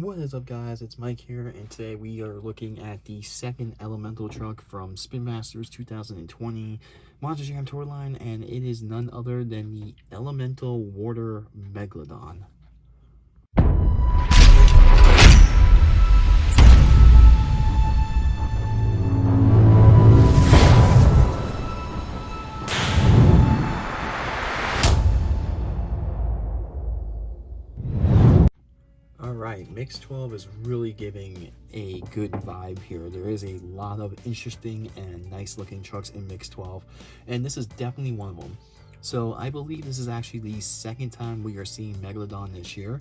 What is up, guys? It's Mike here, and today we are looking at the second elemental truck from Spinmaster's 2020 Monster Jam Tour line, and it is none other than the Elemental Water Megalodon. Alright, Mix 12 is really giving a good vibe here. There is a lot of interesting and nice looking trucks in Mix 12, and this is definitely one of them. So I believe this is actually the second time we are seeing Megalodon this year.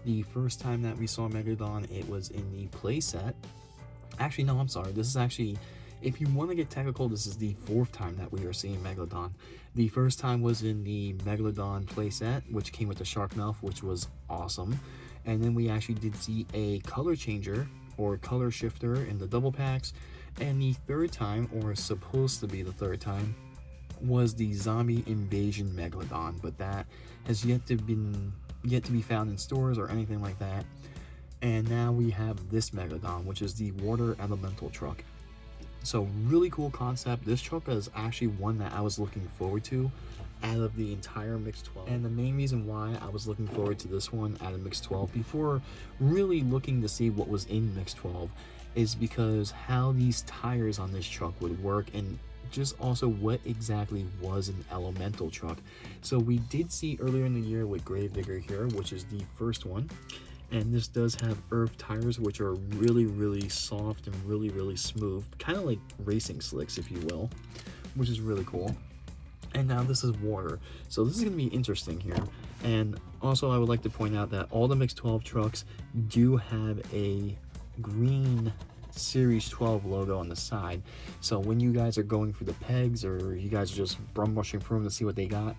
The first time that we saw Megalodon, it was in the playset. Actually, no, I'm sorry. This is actually, if you want to get technical, this is the fourth time that we are seeing Megalodon. The first time was in the Megalodon playset, which came with the shark mouth, which was awesome. And then we actually did see a color changer or color shifter in the double packs. And the third time, or supposed to be the third time, was the zombie invasion Megalodon, but that has yet to be found in stores or anything like that. And now we have this Megalodon, which is the water elemental truck. So really cool concept. This truck is actually one that I was looking forward to out of the entire Mix 12. And the main reason why I was looking forward to this one out of Mix 12 before really looking to see what was in Mix 12 is because how these tires on this truck would work, and just also what exactly was an elemental truck. So we did see earlier in the year with Gravedigger here, which is the first one. And this does have earth tires, which are really soft and really smooth, kind of like racing slicks, if you will, which is really cool. And now this is water, so this is going to be interesting here. And also I would like to point out that all the Mix 12 trucks do have a green Series 12 logo on the side, so when you guys are going through the pegs or you guys are just bum rushing through them to see what they got,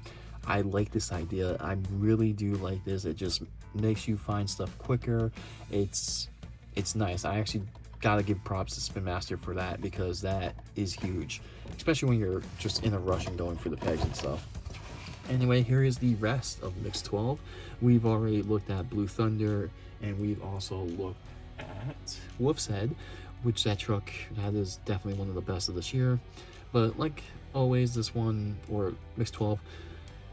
I like this idea. I really do like this. It just makes you find stuff quicker. It's nice. I actually gotta give props to Spinmaster for that, because that is huge, especially when you're just in a rush and going for the pegs and stuff. Anyway, here is the rest of Mix 12. We've already looked at Blue Thunder, and we've also looked at Wolf's Head, which that truck, that is definitely one of the best of this year. But like always, this one, or Mix 12,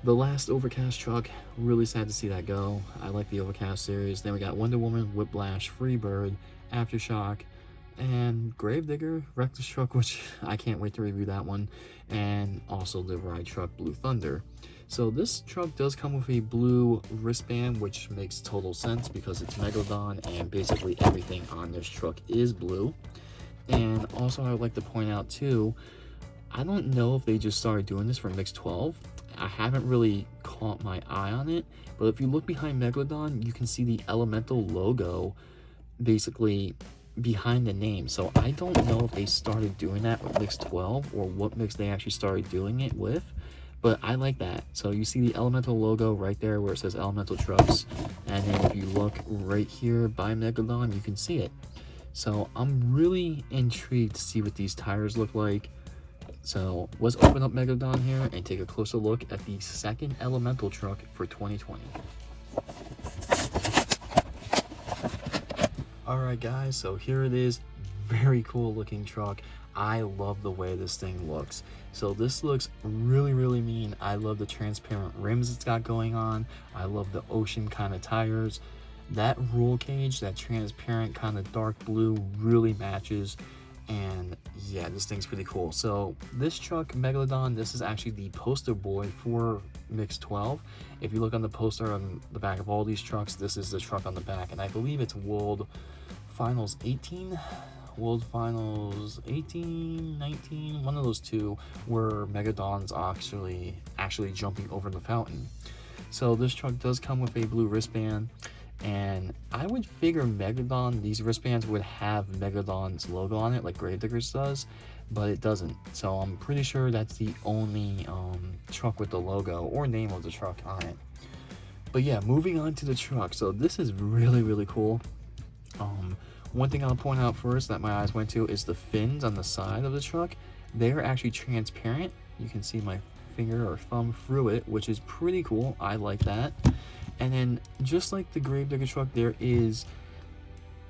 the last Overcast truck, really sad to see that go. I like the Overcast series. Then we got Wonder Woman, Whiplash, Freebird, Aftershock, and Gravedigger, Reckless truck, which I can't wait to review that one, and also the ride truck Blue Thunder. So this truck does come with a blue wristband, which makes total sense because it's Megalodon and basically everything on this truck is blue. And also I would like to point out too, I don't know if they just started doing this for Mix 12. I haven't really caught my eye on it, but if you look behind Megalodon, you can see the elemental logo basically behind the name. So I don't know if they started doing that with Mix 12 or what mix they actually started doing it with, but I like that. So you see the elemental logo right there where it says Elemental Trucks, and then if you look right here by Megalodon, you can see it. So I'm really intrigued to see what these tires look like. So let's open up Megalodon here and take a closer look at the second elemental truck for 2020. Alright guys, so here it is. Very cool looking truck. I love the way this thing looks. So this looks really mean. I love the transparent rims it's got going on. I love the ocean kind of tires. That roll cage, that transparent kind of dark blue, really matches. And yeah, this thing's pretty cool. So this truck, Megalodon, this is actually the poster boy for Mix 12. If you look on the poster on the back of all these trucks, this is the truck on the back, and I believe it's World Finals 18, World Finals 18, 19, one of those two, where Megalodon's actually jumping over the fountain. So this truck does come with a blue wristband. And I would figure Megalodon, these wristbands would have Megalodon's logo on it like Gravedigger's does, but it doesn't. So I'm pretty sure that's the only truck with the logo or name of the truck on it. But yeah, moving on to the truck. So this is really cool. One thing I'll point out first that my eyes went to is the fins on the side of the truck. They're actually transparent. You can see my finger or thumb through it, which is pretty cool. I like that. And then just like the Gravedigger truck, there is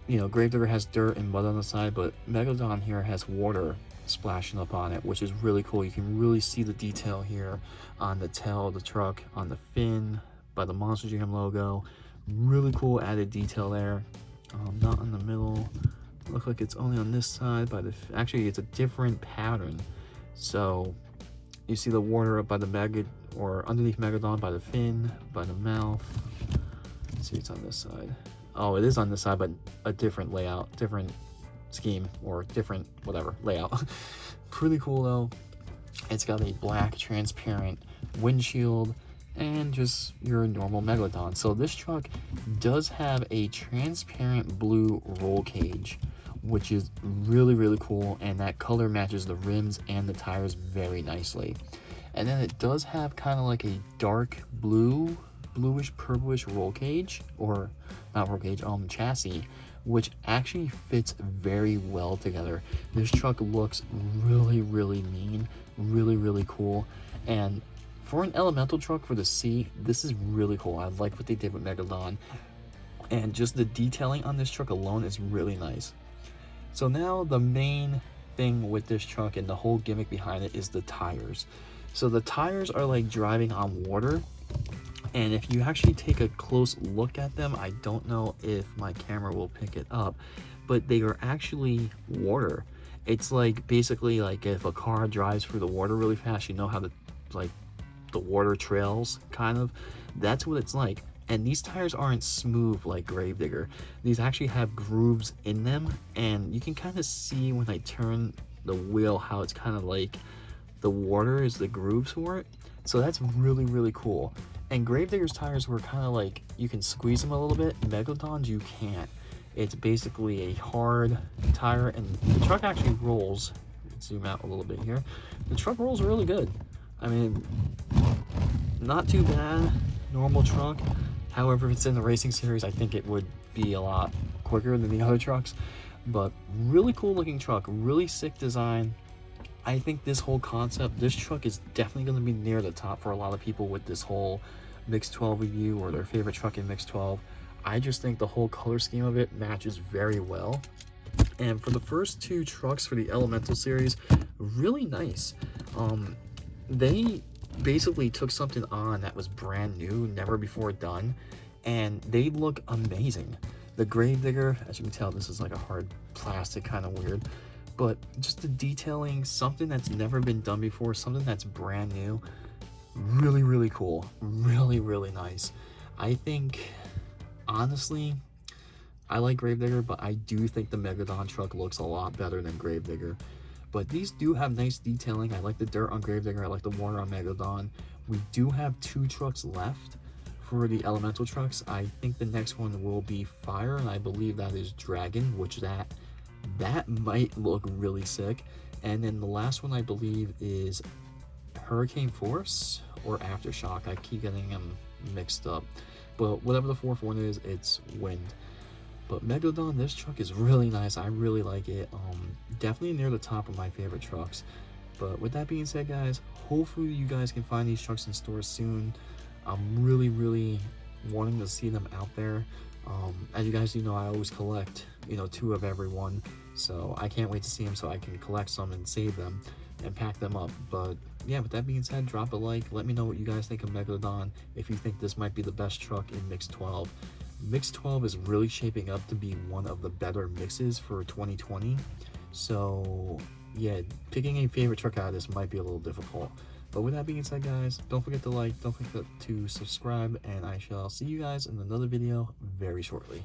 you know, Gravedigger has dirt and mud on the side, but Megalodon here has water splashing up on it, which is really cool. You can really see the detail here on the tail of the truck, on the fin, by the Monster Jam logo. Really cool added detail there. Not in the middle. Look like it's only on this side. By the actually, it's a different pattern. So you see the water up by the or underneath Megalodon by the fin, by the mouth. Let's see, it's on this side. Oh, it is on this side, but a different layout, different scheme, or different whatever layout. Pretty cool though. It's got a black transparent windshield and just your normal Megalodon. So this truck does have a transparent blue roll cage, which is really cool, and that color matches the rims and the tires very nicely. And then it does have kind of like a dark bluish purplish roll cage, or not roll cage, chassis, which actually fits very well together. This truck looks really mean, really cool. And for an elemental truck for the sea, this is really cool. I like what they did with Megalodon, and just the detailing on this truck alone is really nice. So now the main thing with this truck and the whole gimmick behind it is the tires. So the tires are like driving on water, and if you actually take a close look at them, I don't know if my camera will pick it up, but they are actually water. It's like basically like if a car drives through the water really fast, you know how the water trails, kind of, that's what it's like. And these tires aren't smooth like Gravedigger. These actually have grooves in them, and you can kind of see when I turn the wheel how it's kind of like the water is the grooves for it. So that's really cool. And Gravedigger's tires were kind of like, you can squeeze them a little bit. Megalodon's you can't. It's basically a hard tire, and the truck actually rolls. Let's zoom out a little bit here. The truck rolls really good. I mean, not too bad, normal truck. However, if it's in the racing series, I think it would be a lot quicker than the other trucks. But really cool looking truck, really sick design. I think this whole concept, this truck is definitely going to be near the top for a lot of people with this whole Mix 12 review, or their favorite truck in Mix 12. I just think the whole color scheme of it matches very well. And for the first two trucks for the Elemental series, really nice. They basically took something on that was brand new, never before done, and they look amazing. The Gravedigger, as you can tell, this is like a hard plastic, kind of weird, but just the detailing, something that's never been done before, something that's brand new, really cool, really nice. I think, honestly, I like Gravedigger, but I do think the Megalodon truck looks a lot better than Gravedigger. But these do have nice detailing. I like the dirt on Gravedigger, I like the water on Megalodon. We do have 2 trucks left for the Elemental trucks. I think the next one will be Fire, and I believe that is Dragon, which that might look really sick. And then the last one I believe is Hurricane Force or Aftershock. I keep getting them mixed up, but whatever the 4th one is, it's Wind. But Megalodon, this truck is really nice. I really like it. Definitely near the top of my favorite trucks. But with that being said, guys, hopefully you guys can find these trucks in stores soon. I'm really wanting to see them out there. As you guys do know, I always collect, 2 of every one. So I can't wait to see them so I can collect some and save them and pack them up. But yeah, with that being said, drop a like. Let me know what you guys think of Megalodon. If you think this might be the best truck in Mix 12. Mix 12 is really shaping up to be one of the better mixes for 2020. So yeah, picking a favorite truck out of this might be a little difficult. But with that being said, guys, don't forget to like, don't forget to subscribe, and I shall see you guys in another video very shortly.